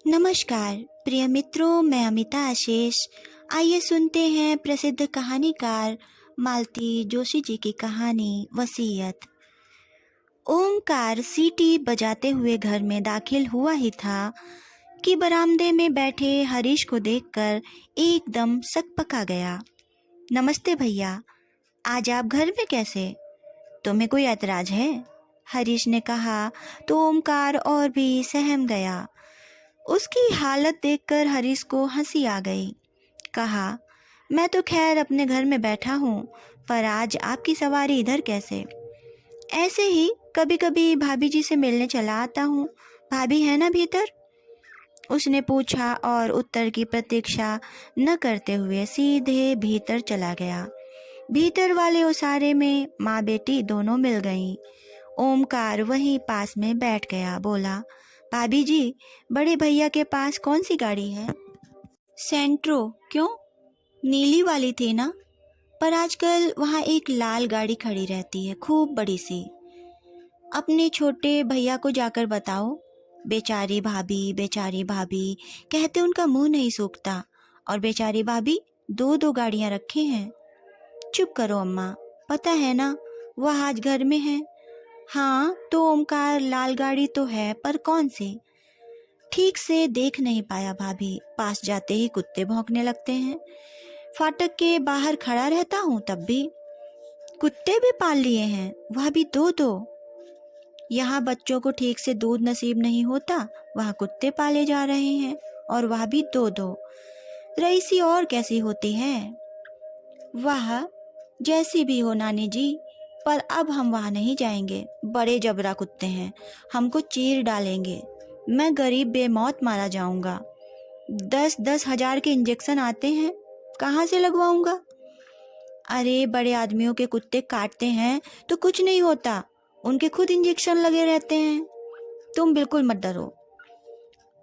नमस्कार प्रिय मित्रों, मैं अमिता आशीष। आइए सुनते हैं प्रसिद्ध कहानीकार मालती जोशी जी की कहानी वसीयत। ओमकार सीटी बजाते हुए घर में दाखिल हुआ ही था कि बरामदे में बैठे हरीश को देखकर एकदम सकपका गया। नमस्ते भैया, आज आप घर में कैसे? तुम्हें कोई ऐतराज है? हरीश ने कहा तो ओमकार और भी सहम गया। उसकी हालत देखकर हरीश को हंसी आ गई। कहा, मैं तो खैर अपने घर में बैठा हूँ, पर आज आपकी सवारी इधर कैसे? ऐसे ही कभी कभी भाभी जी से मिलने चला आता हूँ। भाभी है ना भीतर? उसने पूछा और उत्तर की प्रतीक्षा न करते हुए सीधे भीतर चला गया। भीतर वाले ओसारे में माँ बेटी दोनों मिल गईं। ओमकार वहीं पास में बैठ गया। बोला, भाभी जी, बड़े भैया के पास कौन सी गाड़ी है? सेंट्रो। क्यों? नीली वाली थी ना, पर आजकल वहाँ एक लाल गाड़ी खड़ी रहती है, खूब बड़ी सी। अपने छोटे भैया को जाकर बताओ। बेचारी भाभी कहते उनका मुंह नहीं सूखता, और बेचारी भाभी दो दो गाड़ियाँ रखे हैं। चुप करो अम्मा, पता है ना वह आज घर में है। हाँ तो ओमकार, लाल गाड़ी तो है, पर कौन सी? ठीक से देख नहीं पाया भाभी, पास जाते ही कुत्ते भौंकने लगते हैं। फाटक के बाहर खड़ा रहता हूँ तब भी। कुत्ते भी पाल लिए हैं, वह भी दो दो। यहाँ बच्चों को ठीक से दूध नसीब नहीं होता, वहाँ कुत्ते पाले जा रहे हैं, और वह भी दो दो। रईसी और कैसी होती है? वह जैसी भी हो नानी जी, पर अब हम वहाँ नहीं जाएंगे। बड़े जबरा कुत्ते हैं, हमको चीर डालेंगे। मैं गरीब बेमौत मारा जाऊंगा। 10-10 हजार के इंजेक्शन आते हैं, कहाँ से लगवाऊंगा? अरे बड़े आदमियों के कुत्ते काटते हैं तो कुछ नहीं होता, उनके खुद इंजेक्शन लगे रहते हैं। तुम बिल्कुल मत डरो।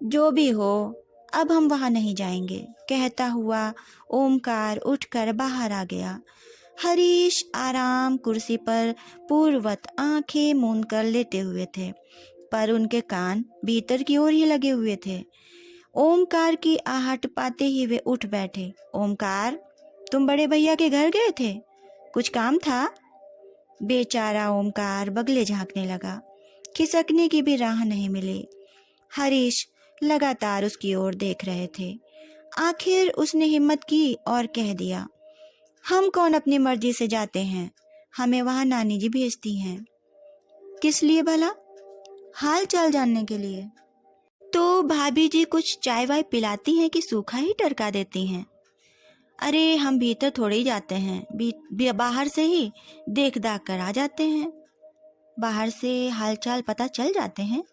जो भी हो, अब हम वहाँ नहीं जाएंगे, कहता हुआ ओमकार उठकर बाहर आ गया। हरीश आराम कुर्सी पर पूर्ववत आंखें मूंद कर लेटे हुए थे, पर उनके कान भीतर की ओर ही लगे हुए थे। ओमकार की आहट पाते ही वे उठ बैठे। ओमकार, तुम बड़े भैया के घर गए थे? कुछ काम था? बेचारा ओमकार बगले झांकने लगा। खिसकने की भी राह नहीं मिली। हरीश लगातार उसकी ओर देख रहे थे। आखिर उसने हिम्मत की और कह दिया, हम कौन अपनी मर्जी से जाते हैं, हमें वहां नानी जी भेजती हैं। किस लिए भला? हाल चाल जानने के लिए। तो भाभी जी कुछ चाय वाय पिलाती हैं कि सूखा ही टरका देती हैं? अरे हम भीतर थोड़े ही जाते हैं, बाहर से ही देख दाख कर आ जाते हैं। बाहर से हाल चाल पता चल जाते हैं।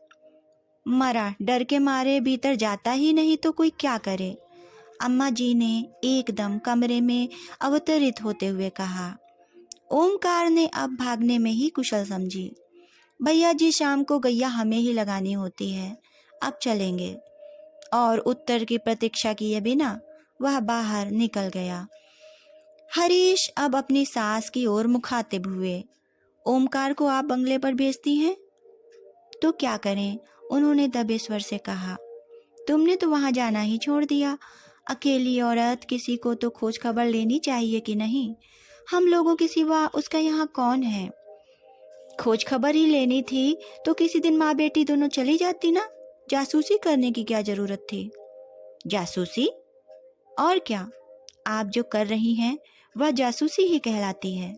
मरा डर के मारे भीतर जाता ही नहीं तो कोई क्या करे? अम्मा जी ने एकदम कमरे में अवतरित होते हुए कहा। ओमकार ने अब भागने में ही कुशल समझी। भैया जी, शाम को गैया हमें ही लगानी होती है, अब चलेंगे। और उत्तर की प्रतीक्षा किए बिना वह बाहर निकल गया। हरीश अब अपनी सास की ओर मुखातिब हुए। ओमकार को आप बंगले पर भेजती हैं? तो क्या करें, उन्होंने दबे स्वर से कहा। तुमने तो वहां जाना ही छोड़ दिया। अकेली औरत, किसी को तो खोज खबर लेनी चाहिए कि नहीं? हम लोगों के सिवा उसका यहाँ कौन है? खोज खबर ही लेनी थी तो किसी दिन माँ बेटी दोनों चली जाती ना। जासूसी करने की क्या जरूरत थी? जासूसी? और क्या, आप जो कर रही हैं वह जासूसी ही कहलाती है।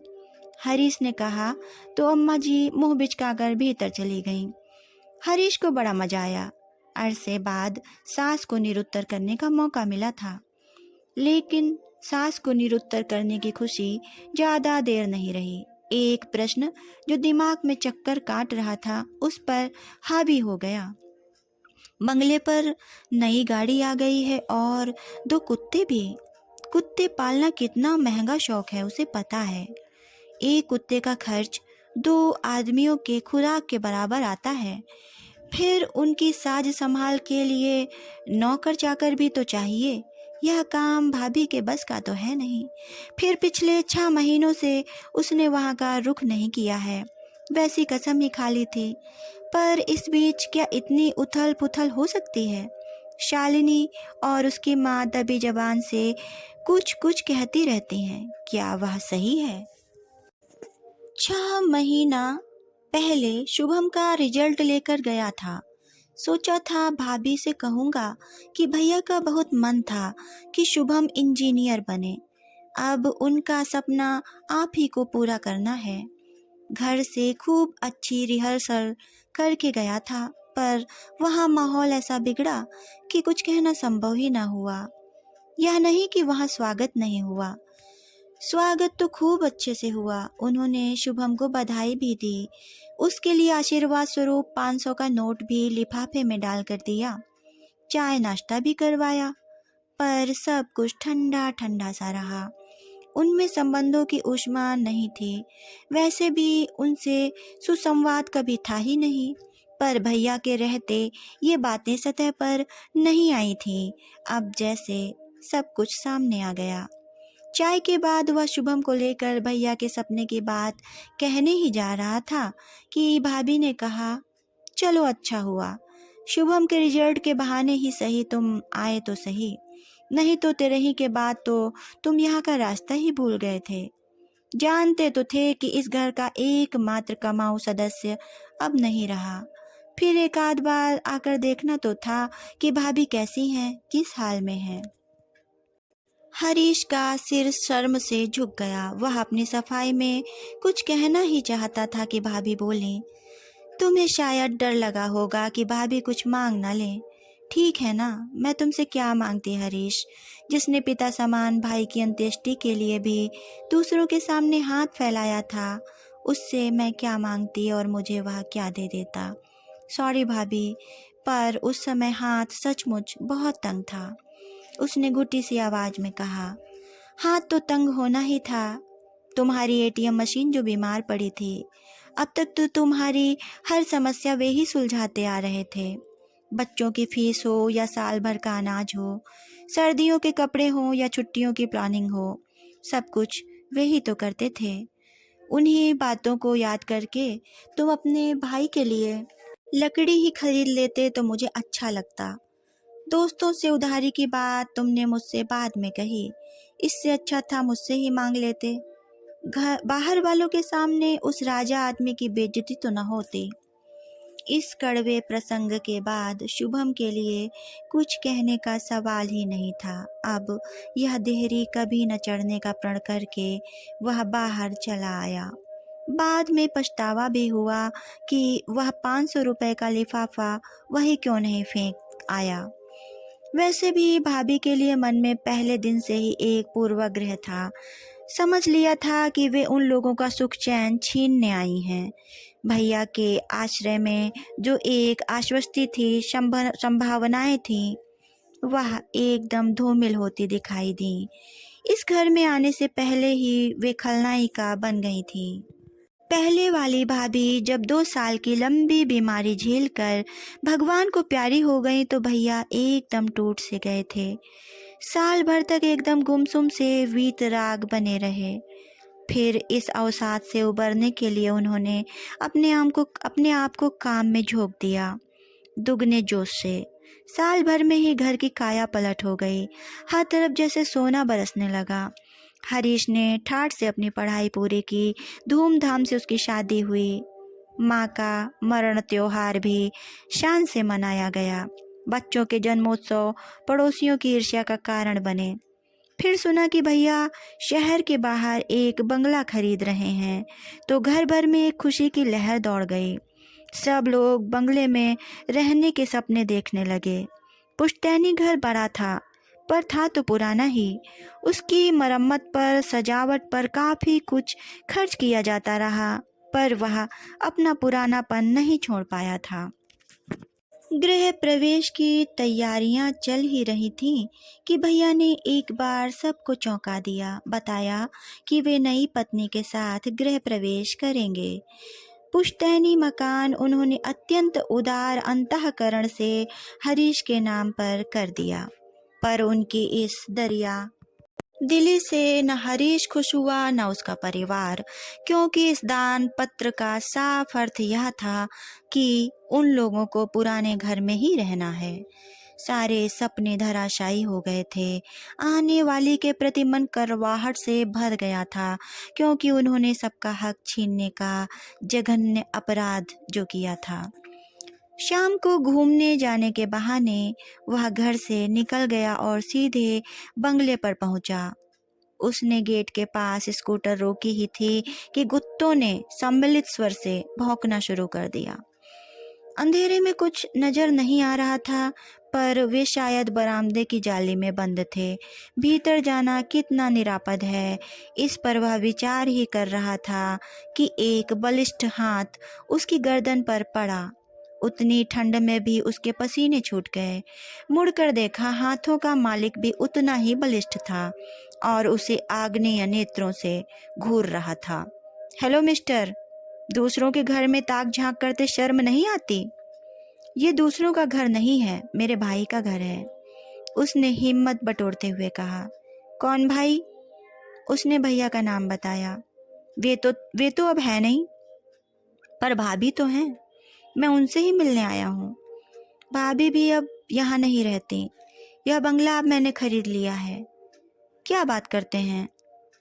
हरीश ने कहा तो अम्मा जी मुंह बिचकाकर भीतर चली गईं। हरीश को बड़ा मजा आया। अरसे बाद सास को निरुत्तर करने का मौका मिला था, लेकिन सास को निरुत्तर करने की खुशी ज्यादा देर नहीं रही। एक प्रश्न जो दिमाग में चक्कर काट रहा था उस पर हावी हो गया। बंगले पर नई गाड़ी आ गई है और दो कुत्ते भी। कुत्ते पालना कितना महंगा शौक है उसे पता है। एक कुत्ते का खर्च 2 आदमियों के खुराक के बराबर आता है। फिर उनकी साज संभाल के लिए नौकर चाकर भी तो चाहिए। यह काम भाभी के बस का तो है नहीं। फिर पिछले 6 महीनों से उसने वहाँ का रुख नहीं किया है, वैसी कसम ही खा ली थी। पर इस बीच क्या इतनी उथल पुथल हो सकती है? शालिनी और उसकी माँ दबी जबान से कुछ कुछ कहती रहती हैं। क्या वह सही है? 6 महीना पहले शुभम का रिजल्ट लेकर गया था। सोचा था भाभी से कहूँगा कि भैया का बहुत मन था कि शुभम इंजीनियर बने। अब उनका सपना आप ही को पूरा करना है। घर से खूब अच्छी रिहर्सल करके गया था, पर वहाँ माहौल ऐसा बिगड़ा कि कुछ कहना संभव ही ना हुआ। यह नहीं कि वहाँ स्वागत नहीं हुआ, स्वागत तो खूब अच्छे से हुआ। उन्होंने शुभम को बधाई भी दी, उसके लिए आशीर्वाद स्वरूप 500 का नोट भी लिफाफे में डाल कर दिया। चाय नाश्ता भी करवाया, पर सब कुछ ठंडा ठंडा सा रहा। उनमें संबंधों की ऊष्मा नहीं थी। वैसे भी उनसे सुसंवाद कभी था ही नहीं, पर भैया के रहते ये बातें सतह पर नहीं आई थीं। अब जैसे सब कुछ सामने आ गया। चाय के बाद वह शुभम को लेकर भैया के सपने की बात कहने ही जा रहा था कि भाभी ने कहा, चलो अच्छा हुआ, शुभम के रिजल्ट के बहाने ही सही तुम आए तो सही, नहीं तो तेरे ही के बाद तो तुम यहाँ का रास्ता ही भूल गए थे। जानते तो थे कि इस घर का एकमात्र कमाऊ सदस्य अब नहीं रहा। फिर एक आध बार आकर देखना तो था कि भाभी कैसी हैं, किस हाल में हैं। हरीश का सिर शर्म से झुक गया। वह अपनी सफाई में कुछ कहना ही चाहता था कि भाभी बोली, तुम्हें शायद डर लगा होगा कि भाभी कुछ मांग ना ले। ठीक है ना, मैं तुमसे क्या मांगती हरीश, जिसने पिता समान भाई की अंत्येष्टि के लिए भी दूसरों के सामने हाथ फैलाया था, उससे मैं क्या मांगती और मुझे वह क्या दे देता। सॉरी भाभी, पर उस समय हाथ सचमुच बहुत तंग था। उसने घुटी सी आवाज में कहा। हाथ तो तंग होना ही था। तुम्हारी एटीएम मशीन जो बीमार पड़ी थी, अब तक तो तुम्हारी हर समस्या वे ही सुलझाते आ रहे थे। बच्चों की फीस हो या साल भर का अनाज हो, सर्दियों के कपड़े हो या छुट्टियों की प्लानिंग हो, सब कुछ वे ही तो करते थे। उन्हीं बातों को याद करके तुम अपने भाई के लिए लकड़ी ही खरीद लेते तो मुझे अच्छा लगता। दोस्तों से उधारी की बात तुमने मुझसे बाद में कही, इससे अच्छा था मुझसे ही मांग लेते। घर बाहर वालों के सामने उस राजा आदमी की बेइज्जती तो न होती। इस कड़वे प्रसंग के बाद शुभम के लिए कुछ कहने का सवाल ही नहीं था। अब यह देहरी कभी न चढ़ने का प्रण करके वह बाहर चला आया। बाद में पछतावा भी हुआ कि वह 500 रुपए का लिफाफा वही क्यों नहीं फेंक आया। वैसे भी भाभी के लिए मन में पहले दिन से ही एक पूर्वाग्रह था। समझ लिया था कि वे उन लोगों का सुख चैन छीनने आई हैं। भैया के आश्रय में जो एक आश्वस्ति थी, संभावनाएं थीं, वह एकदम धूमिल होती दिखाई दी। इस घर में आने से पहले ही वे खलनायिका बन गई थी। पहले वाली भाभी जब 2 साल की लंबी बीमारी झेलकर भगवान को प्यारी हो गई तो भैया एकदम टूट से गए थे। साल भर तक एकदम गुमसुम से वीतराग बने रहे। फिर इस अवसाद से उबरने के लिए उन्होंने अपने आप को काम में झोंक दिया, दुगने जोश से। साल भर में ही घर की काया पलट हो गई। हर तरफ जैसे सोना बरसने लगा। हरीश ने ठाठ से अपनी पढ़ाई पूरी की, धूमधाम से उसकी शादी हुई। माँ का मरण त्योहार भी शान से मनाया गया। बच्चों के जन्मोत्सव पड़ोसियों की ईर्ष्या का कारण बने। फिर सुना कि भैया शहर के बाहर एक बंगला खरीद रहे हैं, तो घर भर में एक खुशी की लहर दौड़ गई। सब लोग बंगले में रहने के सपने देखने लगे। पुश्तैनी घर बड़ा था, पर था तो पुराना ही। उसकी मरम्मत पर, सजावट पर काफी कुछ खर्च किया जाता रहा, पर वह अपना पुरानापन नहीं छोड़ पाया था। गृह प्रवेश की तैयारियां चल ही रही थीं कि भैया ने एक बार सबको चौंका दिया। बताया कि वे नई पत्नी के साथ गृह प्रवेश करेंगे। पुश्तैनी मकान उन्होंने अत्यंत उदार अंतःकरण से हरीश के नाम पर कर दिया, पर उनकी इस दरिया दिली से न हरीश खुश हुआ न उसका परिवार, क्योंकि इस दान पत्र का साफ अर्थ यह था कि उन लोगों को पुराने घर में ही रहना है। सारे सपने धराशायी हो गए थे। आने वाली के प्रति मन करवाहट से भर गया था, क्योंकि उन्होंने सबका हक छीनने का जघन्य अपराध जो किया था। शाम को घूमने जाने के बहाने वह घर से निकल गया और सीधे बंगले पर पहुंचा। उसने गेट के पास स्कूटर रोकी ही थी कि कुत्तों ने सम्मिलित स्वर से भौंकना शुरू कर दिया। अंधेरे में कुछ नजर नहीं आ रहा था, पर वे शायद बरामदे की जाली में बंद थे। भीतर जाना कितना निरापद है, इस पर वह विचार ही कर रहा था कि एक बलिष्ठ हाथ उसकी गर्दन पर पड़ा। उतनी ठंड में भी उसके पसीने छूट गए। मुड़कर देखा, हाथों का मालिक भी उतना ही बलिष्ठ था और उसे आग्नेय नेत्रों से घूर रहा था। हेलो मिस्टर, दूसरों के घर में ताक झांक करते शर्म नहीं आती? ये दूसरों का घर नहीं है, मेरे भाई का घर है, उसने हिम्मत बटोरते हुए कहा। कौन भाई? उसने भैया का नाम बताया। वे तो अब है नहीं, पर भाभी तो हैं, मैं उनसे ही मिलने आया हूँ। भाभी भी अब यहाँ नहीं रहती, यह बंगला अब मैंने खरीद लिया है। क्या बात करते हैं,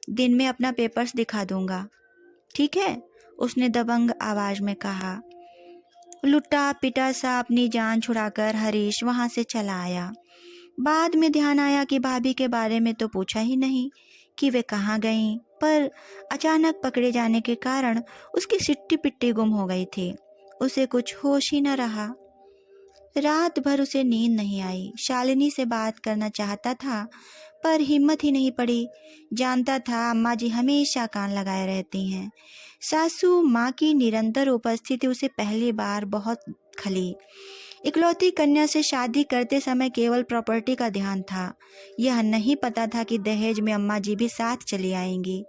दिन में अपना पेपर्स दिखा दूंगा, ठीक है? उसने दबंग आवाज में कहा। लुट्टा पिटा सा अपनी जान छुड़ाकर हरीश वहां से चला आया। बाद में ध्यान आया कि भाभी के बारे में तो पूछा ही नहीं कि वे कहाँ गईं, पर अचानक पकड़े जाने के कारण उसकी सिट्टी पिट्टी गुम हो गई थी। उसे कुछ होश ही न रहा। रात भर उसे नींद नहीं आई। शालिनी से बात करना चाहता था, पर हिम्मत ही नहीं पड़ी। जानता था अम्मा जी हमेशा कान लगाए रहती हैं। सासू माँ की निरंतर उपस्थिति उसे पहली बार बहुत खली। इकलौती कन्या से शादी करते समय केवल प्रॉपर्टी का ध्यान था। यह नहीं पता था कि दहेज में अम्मा जी भी साथ चली आएंगी।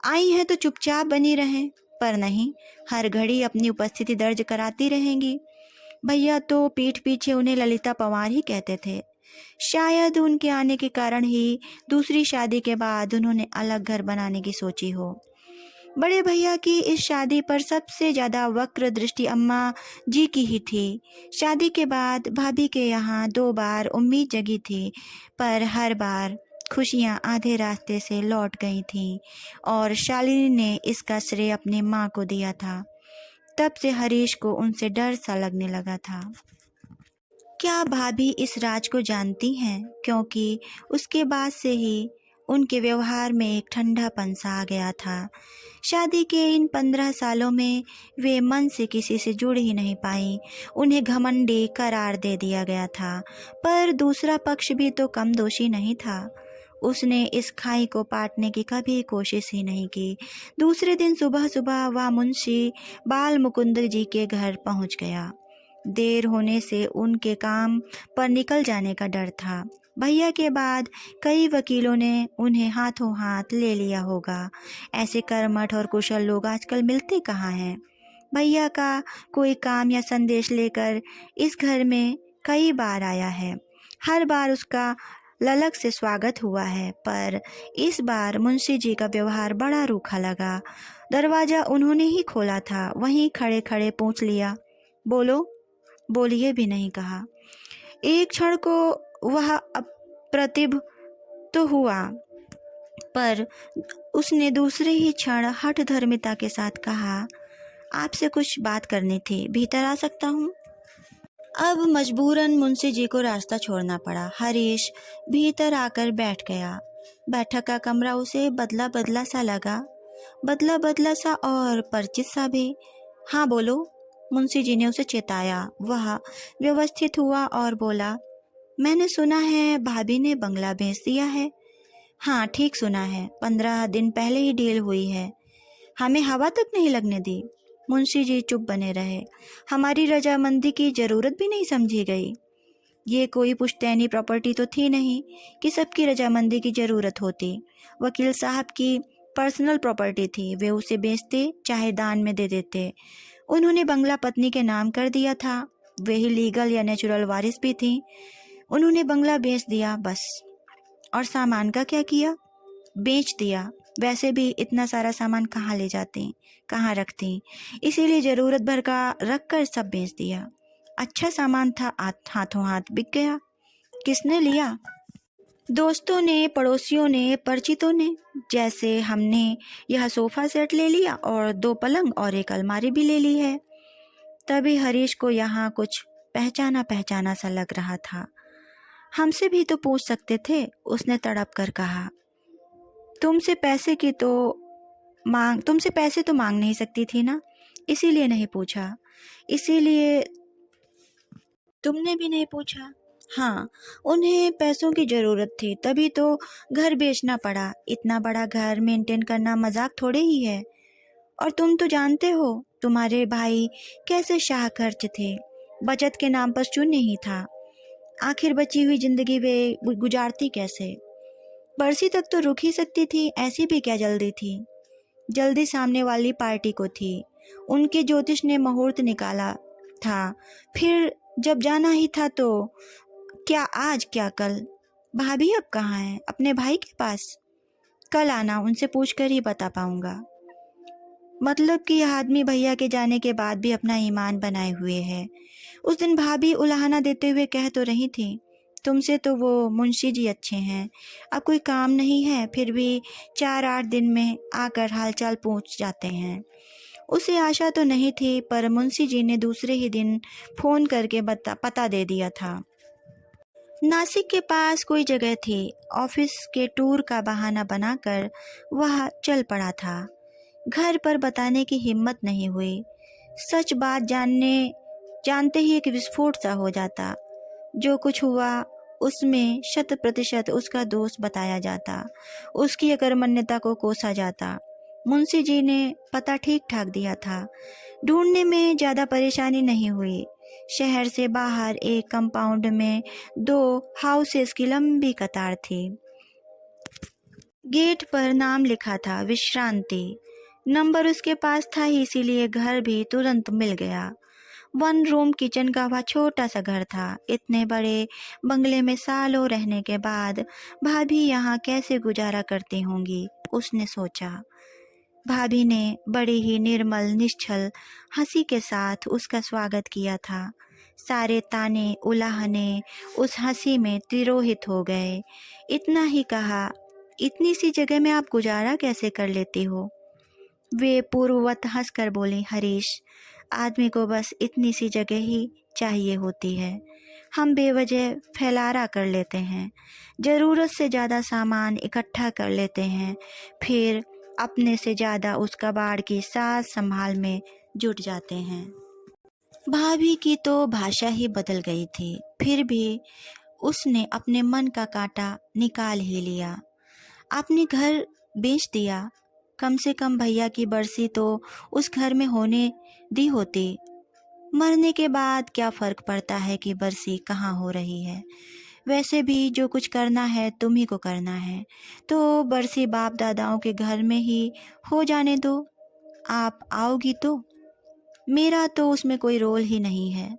आई हैं तो चुपचाप बनी रहें, पर नहीं, हर घड़ी अपनी उपस्थिति दर्ज कराती रहेंगी। भैया तो पीठ पीछे उन्हें ललिता पवार ही कहते थे। शायद उनके आने के कारण ही दूसरी शादी के बाद उन्होंने अलग घर बनाने की सोची हो। बड़े भैया की इस शादी पर सबसे ज्यादा वक्र दृष्टि अम्मा जी की ही थी। शादी के बाद भाभी के यहाँ 2 बार उम्मीद जगी थी, पर हर बार खुशियाँ आधे रास्ते से लौट गई थीं और शालिनी ने इसका श्रेय अपनी माँ को दिया था। तब से हरीश को उनसे डर सा लगने लगा था। क्या भाभी इस राज को जानती हैं? क्योंकि उसके बाद से ही उनके व्यवहार में एक ठंडापन सा आ गया था। शादी के इन 15 सालों में वे मन से किसी से जुड़ ही नहीं पाई। उन्हें घमंडी करार दे दिया गया था, पर दूसरा पक्ष भी तो कम दोषी नहीं था। उसने इस खाई को पाटने की कभी कोशिश ही नहीं की। दूसरे दिन सुबह सुबह वह मुंशी बाल मुकुंद जी के घर पहुंच गया। देर होने से उनके काम पर निकल जाने का डर था। भैया के बाद कई वकीलों ने उन्हें हाथों हाथ ले लिया होगा। ऐसे कर्मठ और कुशल लोग आजकल मिलते कहाँ हैं। भैया का कोई काम या संदेश लेकर इस घर में कई बार आया है। हर बार उसका ललक से स्वागत हुआ है, पर इस बार मुंशी जी का व्यवहार बड़ा रूखा लगा। दरवाजा उन्होंने ही खोला था, वहीं खड़े खड़े पूछ लिया, बोलो? बोलिए भी नहीं कहा। एक क्षण को वह अप्रतिभ तो हुआ, पर उसने दूसरे ही क्षण हठ धर्मिता के साथ कहा, आपसे कुछ बात करनी थी, भीतर आ सकता हूँ? अब मजबूरन मुंशी जी को रास्ता छोड़ना पड़ा। हरीश भीतर आकर बैठ गया। बैठक का कमरा उसे बदला बदला सा लगा, बदला बदला सा और परिचित सा भी। हाँ बोलो, मुंशी जी ने उसे चेताया। वह व्यवस्थित हुआ और बोला, मैंने सुना है भाभी ने बंगला बेच दिया है। हाँ ठीक सुना है, 15 दिन पहले ही डील हुई है। हमें हवा तक नहीं लगने दी। मुंशी जी चुप बने रहे। हमारी रजामंदी की जरूरत भी नहीं समझी गई। ये कोई पुश्तैनी प्रॉपर्टी तो थी नहीं कि सबकी रजामंदी की जरूरत होती। वकील साहब की पर्सनल प्रॉपर्टी थी, वे उसे बेचते चाहे दान में दे देते। उन्होंने बंगला पत्नी के नाम कर दिया था, वे ही लीगल या नेचुरल वारिस भी थी। उन्होंने बंगला बेच दिया बस। और सामान का क्या किया? बेच दिया। वैसे भी इतना सारा सामान कहाँ ले जाती, कहाँ रखती, इसीलिए जरूरत भर का रख कर सब बेच दिया। अच्छा सामान था, हाथों हाथ बिक गया। किसने लिया? दोस्तों ने, पड़ोसियों ने, परिचितों ने। जैसे हमने यह सोफा सेट ले लिया और 2 पलंग और एक अलमारी भी ले ली है। तभी हरीश को यहाँ कुछ पहचाना पहचाना सा लग रहा था। हमसे भी तो पूछ सकते थे, उसने तड़प कर कहा। तुमसे पैसे तो मांग नहीं सकती थी ना, इसीलिए नहीं पूछा। इसीलिए तुमने भी नहीं पूछा। हाँ, उन्हें पैसों की जरूरत थी, तभी तो घर बेचना पड़ा। इतना बड़ा घर मेंटेन करना मजाक थोड़े ही है। और तुम तो जानते हो तुम्हारे भाई कैसे शाहखर्च थे, बचत के नाम पर शून्य ही था। आखिर बची हुई जिंदगी वे गुजारती कैसे? बरसी तक तो रुक ही सकती थी, ऐसी भी क्या जल्दी थी? जल्दी सामने वाली पार्टी को थी। उनके ज्योतिष ने मुहूर्त निकाला था, फिर जब जाना ही था तो क्या आज क्या कल? भाभी अब कहाँ है? अपने भाई के पास। कल आना, उनसे पूछकर ही बता पाऊंगा। मतलब कि यह आदमी भैया के जाने के बाद भी अपना ईमान बनाए हुए है। उस दिन भाभी उलाहना देते हुए कह तो रही थी, तुमसे तो वो मुंशी जी अच्छे हैं, अब कोई काम नहीं है फिर भी 4-8 दिन में आकर हालचाल पूछ जाते हैं। उसे आशा तो नहीं थी, पर मुंशी जी ने दूसरे ही दिन फोन करके पता दे दिया था। नासिक के पास कोई जगह थी। ऑफिस के टूर का बहाना बनाकर वह चल पड़ा था। घर पर बताने की हिम्मत नहीं हुई। सच बात जानते ही एक विस्फोट सा हो जाता। जो कुछ हुआ उसमें 100% उसका दोष बताया जाता, उसकी अकर्मण्यता को कोसा जाता। मुंशी जी ने पता ठीक ठाक दिया था। ढूंढने में ज्यादा परेशानी नहीं हुई। शहर से बाहर एक कंपाउंड में 2 हाउसेस की लंबी कतार थी। गेट पर नाम लिखा था विश्रांति। नंबर उसके पास था ही, इसीलिए घर भी तुरंत मिल गया। 1 रूम किचन का वह छोटा सा घर था। इतने बड़े बंगले में सालों रहने के बाद भाभी यहाँ कैसे गुजारा करती होंगी, उसने सोचा। भाभी ने बड़ी ही निर्मल निश्चल हंसी के साथ उसका स्वागत किया था। सारे ताने उलाहने उस हंसी में तिरोहित हो गए। इतना ही कहा, इतनी सी जगह में आप गुजारा कैसे कर लेती हो? वे पूर्ववत हंसकर बोली, हरीश, आदमी को बस इतनी सी जगह ही चाहिए होती है। हम बेवजह फैलारा कर लेते हैं, जरूरत से ज़्यादा सामान इकट्ठा कर लेते हैं, फिर अपने से ज़्यादा उस कबाड़ की साज संभाल में जुट जाते हैं। भाभी की तो भाषा ही बदल गई थी, फिर भी उसने अपने मन का कांटा निकाल ही लिया। आपने घर बेच दिया, कम से कम भैया की बरसी तो उस घर में होने दी होती। मरने के बाद क्या फर्क पड़ता है कि बरसी कहाँ हो रही है? वैसे भी जो कुछ करना है तुम ही को करना है, तो बरसी बाप दादाओं के घर में ही हो जाने दो। आप आओगी तो? मेरा तो उसमें कोई रोल ही नहीं है।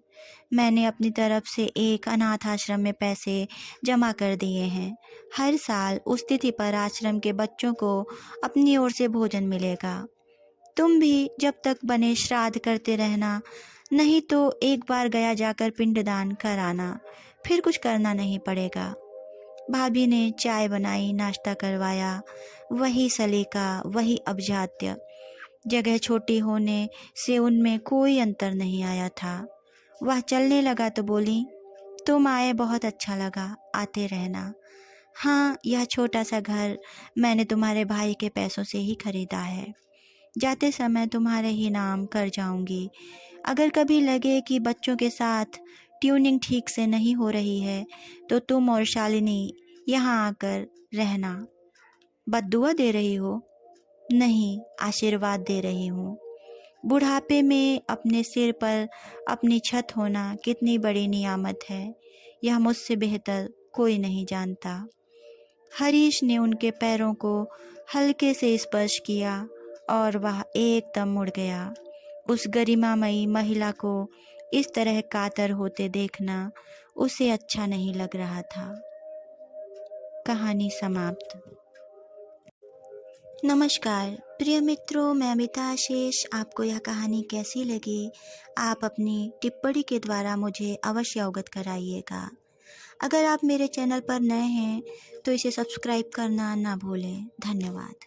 मैंने अपनी तरफ से एक अनाथ आश्रम में पैसे जमा कर दिए हैं। हर साल उस तिथि पर आश्रम के बच्चों को अपनी ओर से भोजन मिलेगा। तुम भी जब तक बने श्राद्ध करते रहना, नहीं तो एक बार गया जाकर पिंडदान कराना, फिर कुछ करना नहीं पड़ेगा। भाभी ने चाय बनाई, नाश्ता करवाया, वही सलीका, वही अभजात्य। जगह छोटी होने से उनमें कोई अंतर नहीं आया था। वह चलने लगा तो बोली, तुम आए बहुत अच्छा लगा, आते रहना। हाँ, यह छोटा सा घर मैंने तुम्हारे भाई के पैसों से ही खरीदा है। जाते समय तुम्हारे ही नाम कर जाऊंगी। अगर कभी लगे कि बच्चों के साथ ट्यूनिंग ठीक से नहीं हो रही है तो तुम और शालिनी यहाँ आकर रहना। बद्दुआ दे रही हो? नहीं, आशीर्वाद दे रही हूँ। बुढ़ापे में अपने सिर पर अपनी छत होना कितनी बड़ी नियामत है, यह मुझसे बेहतर कोई नहीं जानता। हरीश ने उनके पैरों को हल्के से स्पर्श किया और वह एकदम मुड़ गया। उस गरिमामयी महिला को इस तरह कातर होते देखना उसे अच्छा नहीं लग रहा था। कहानी समाप्त। नमस्कार प्रिय मित्रों, मैं अमिता आशीष। आपको यह कहानी कैसी लगी, आप अपनी टिप्पणी के द्वारा मुझे अवश्य अवगत कराइएगा। अगर आप मेरे चैनल पर नए हैं तो इसे सब्सक्राइब करना ना भूलें। धन्यवाद।